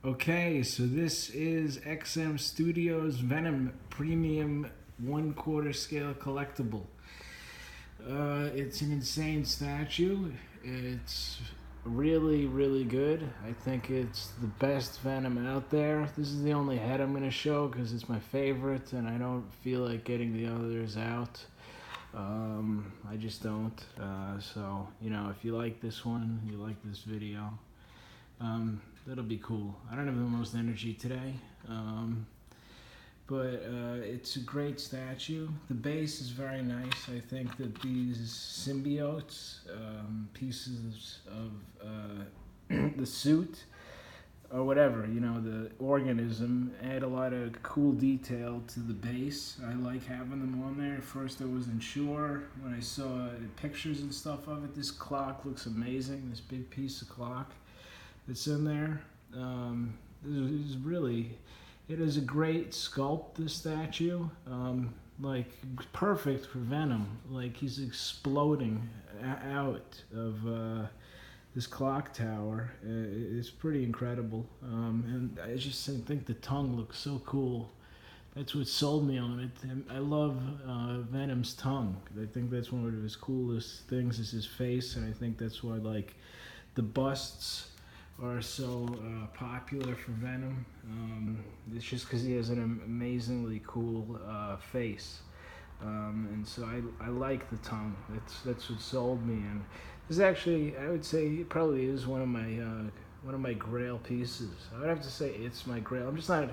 Okay, so this is XM Studios Venom Premium 1/4 scale collectible. It's an insane statue. It's really, really good. I think it's the best Venom out there. This is the only head I'm going to show because it's my favorite and I don't feel like getting the others out. I just don't. So, if you like this one, you like this video, that'll be cool. I don't have the most energy today, but it's a great statue. The base is very nice. I think that these symbiotes, pieces of the suit, or whatever, the organism, add a lot of cool detail to the base. I like having them on there. At first I wasn't sure. When I saw pictures and stuff of it, this clock looks amazing, this big piece of clock that's in there. It is a great sculpt, this statue. Like, perfect for Venom. Like, he's exploding out of this clock tower. It's pretty incredible. And I just think the tongue looks so cool. That's what sold me on it. And I love Venom's tongue. I think that's one of his coolest things is his face, and I think that's why, like, the busts are so popular for Venom. It's just because he has an amazingly cool face. And so I like the tongue. That's what sold me. And this is actually, I would say, it probably is one of my grail pieces. I would have to say it's my grail. I'm just not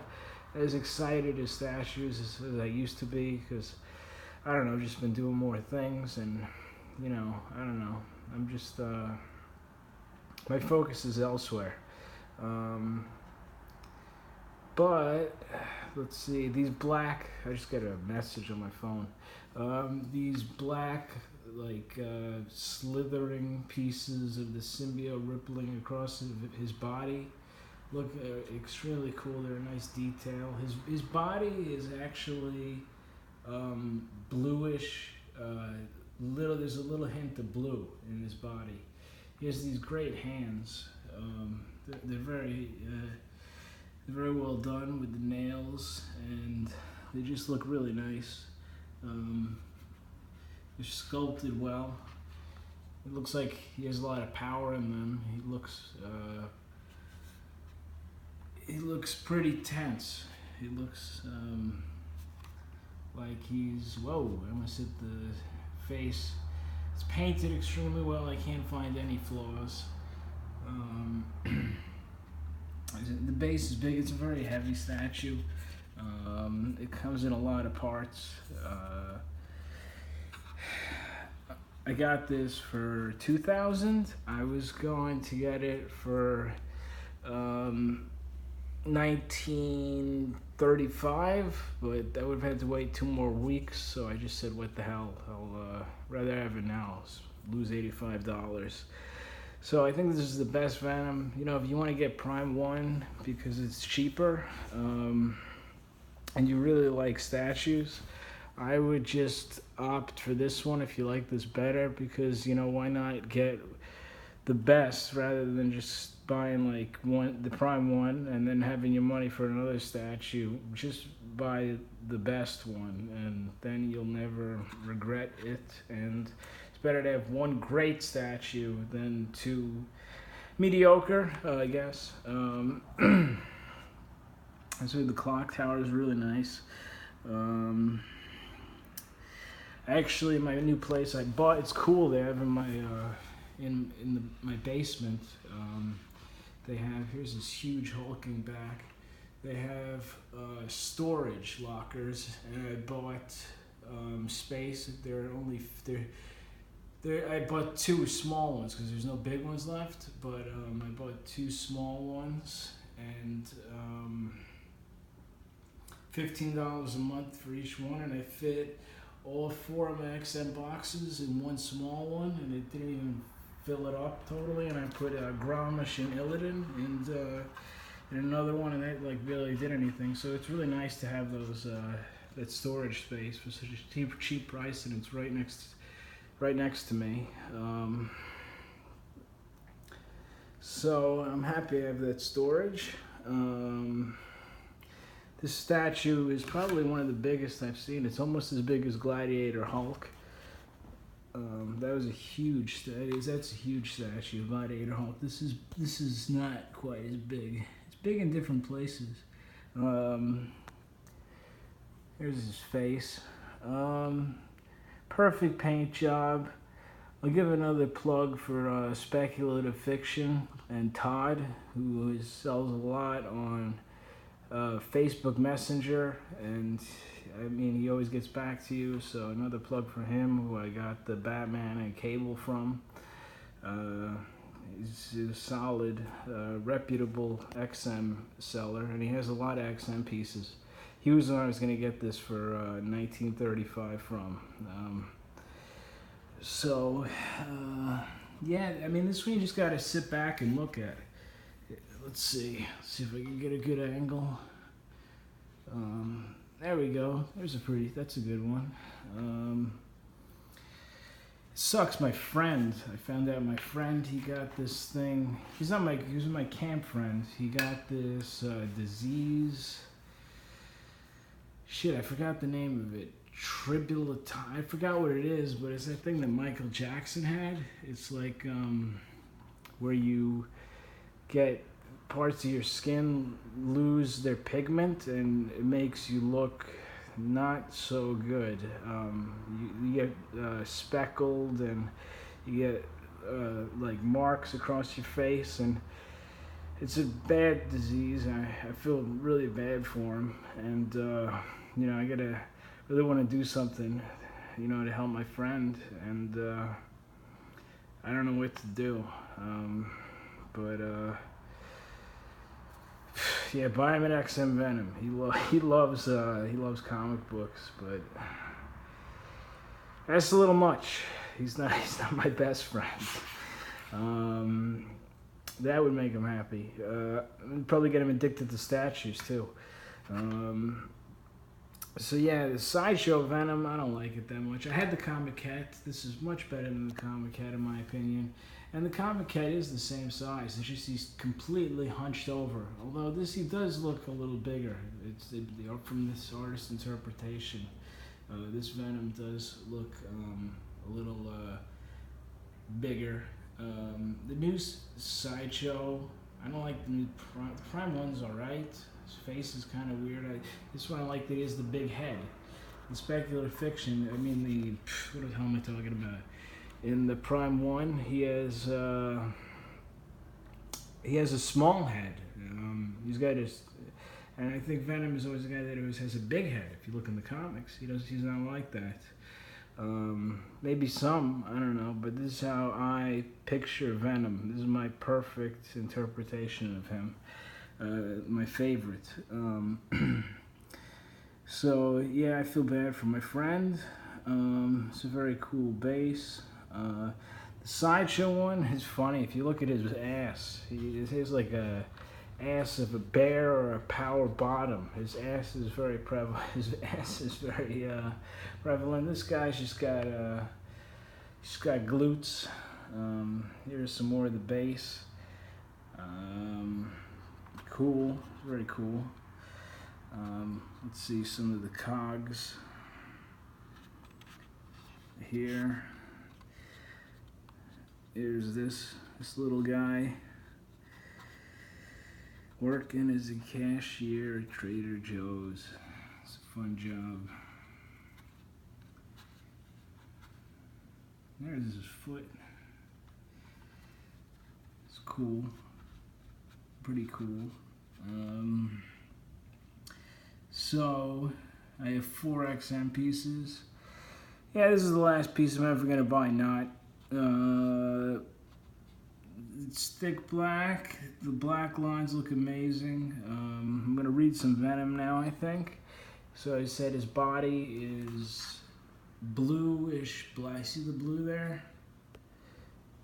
as excited as statues as I used to be because, I don't know, I've just been doing more things, and I don't know. I'm just my focus is elsewhere. But let's see, these black, I just got a message on my phone. These black, like, slithering pieces of the symbiote rippling across his body look extremely cool. They're a nice detail. His body is actually bluish. There's a little hint of blue in his body. He has these great hands. They're very well done with the nails, and they just look really nice. They're sculpted well. It looks like he has a lot of power in them. He looks pretty tense. He looks like he's, whoa, I almost hit the face. It's painted extremely well. I can't find any flaws. The base is big. It's a very heavy statue. It comes in a lot of parts. I got this for $2,000. I was going to get it for $19.35, but I would have had to wait 2 more weeks. So I just said, "What the hell? I'll rather have it now. Lose $85." So I think this is the best Venom. If you want to get Prime 1 because it's cheaper, and you really like statues, I would just opt for this one if you like this better, because, why not get the best rather than just buying like the Prime 1 and then having your money for another statue. Just buy the best one, and then you'll never regret it. And it's better to have one great statue than 2 mediocre, I guess. And so the clock tower is really nice. Actually, my new place I bought, it's cool. They have in my my basement. They have, here's this huge hulking back. They have storage lockers, and I bought space. I bought 2 small ones because there's no big ones left. But I bought 2 small ones, and $15 a month for each one, and I fit all 4 of my XM boxes in one small one, and it didn't even fill it up totally. And I put Gromish and Illidan in another one, and that barely did anything. So it's really nice to have those that storage space for such a cheap price, and it's right next to me. So I'm happy I have that storage. This statue is probably one of the biggest I've seen. It's almost as big as Gladiator Hulk. That was a huge statue. That's a huge statue, Gladiator Hulk. This is not quite as big. It's big in different places. Here's his face. Perfect paint job. I'll give another plug for Speculative Fiction and Todd, who sells a lot on Facebook Messenger, and I mean, he always gets back to you, so another plug for him, who I got the Batman and Cable from. He's a solid, reputable XM seller, and he has a lot of XM pieces. He was the one I was going to get this for 1935 from. Yeah, I mean, this one you just got to sit back and look at it. Let's see if I can get a good angle. There we go. That's a good one. It sucks. My friend, I found out my friend, he got this thing. He was my camp friend. He got this disease. Shit, I forgot the name of it. I forgot what it is, but it's that thing that Michael Jackson had. It's like where you get parts of your skin lose their pigment, and it makes you look not so good. You get speckled, and you get like marks across your face, and it's a bad disease. I feel really bad for him, and you know, I really want to do something, you know, to help my friend, and I don't know what to do, but yeah, buy him an XM Venom. He loves comic books, but that's a little much. He's not my best friend. That would make him happy. Probably get him addicted to statues too. So yeah, the Sideshow Venom, I don't like it that much. I had the Comic Cat. This is much better than the Comic Cat in my opinion. And the Comic Cat is the same size. It's just he's completely hunched over. Although he does look a little bigger. It's from this artist's interpretation. This Venom does look a little bigger. The new Sideshow, I don't like the new Prime. The Prime one's alright. His face is kind of weird. This one I like that he has the big head. In Speculative Fiction, I mean what the hell am I talking about? In the Prime one, he has a small head. He's got and I think Venom is always the guy that always has a big head. If you look in the comics, he's not like that. Maybe some, I don't know, but this is how I picture Venom. This is my perfect interpretation of him. My favorite. So yeah, I feel bad for my friend. It's a very cool base. The Sideshow one is funny. If you look at his ass, he has like a ass of a bear or a power bottom. His ass is very prevalent. Prevalent. This guy's just got glutes. Here's some more of the base. Cool, very cool. Let's see some of the cogs here. Here's this little guy working as a cashier at Trader Joe's. It's a fun job. There's his foot. It's cool. Pretty cool. So I have 4 XM pieces. Yeah, this is the last piece I'm ever gonna buy. Not. It's thick black. The black lines look amazing. I'm gonna read some Venom now, I think. So I said his body is bluish black. See the blue there?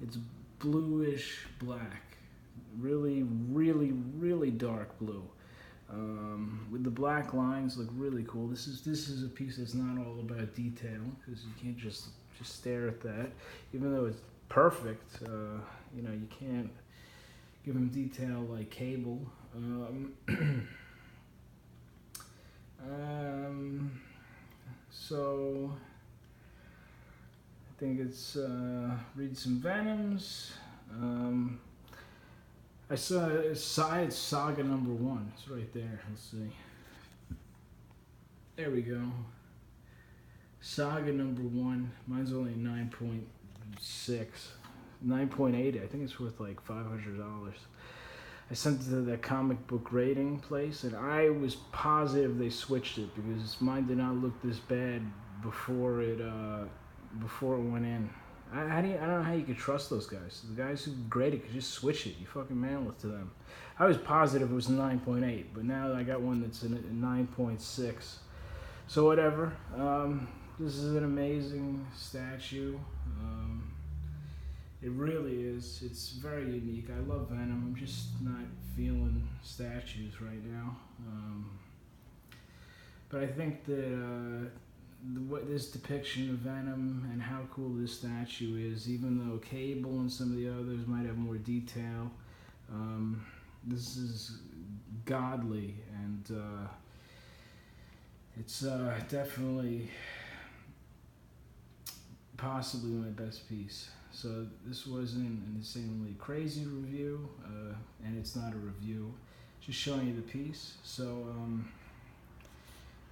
It's bluish black. Really, really, really dark blue. With the black lines, look really cool. This is a piece that's not all about detail, because you can't just stare at that. Even though it's perfect, you know, you can't give him detail like Cable. So I think it's read some Venoms. I saw it's Saga #1. It's right there. Let's see. There we go. Saga #1. Mine's only 9.6. 9.8. I think it's worth like $500. I sent it to the comic book rating place, and I was positive they switched it because mine did not look this bad before it went in. I don't know how you could trust those guys. The guys who grade it could just switch it. You fucking mail it to them. I was positive it was 9.8, but now I got one that's a 9.6. So whatever. This is an amazing statue. It really is. It's very unique. I love Venom. I'm just not feeling statues right now. But I think that this depiction of Venom and how cool this statue is, even though Cable and some of the others might have more detail, this is godly, and it's definitely possibly my best piece. So this wasn't an insanely crazy review, and it's not a review, just showing you the piece. So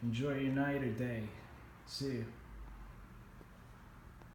enjoy your night or day. See you.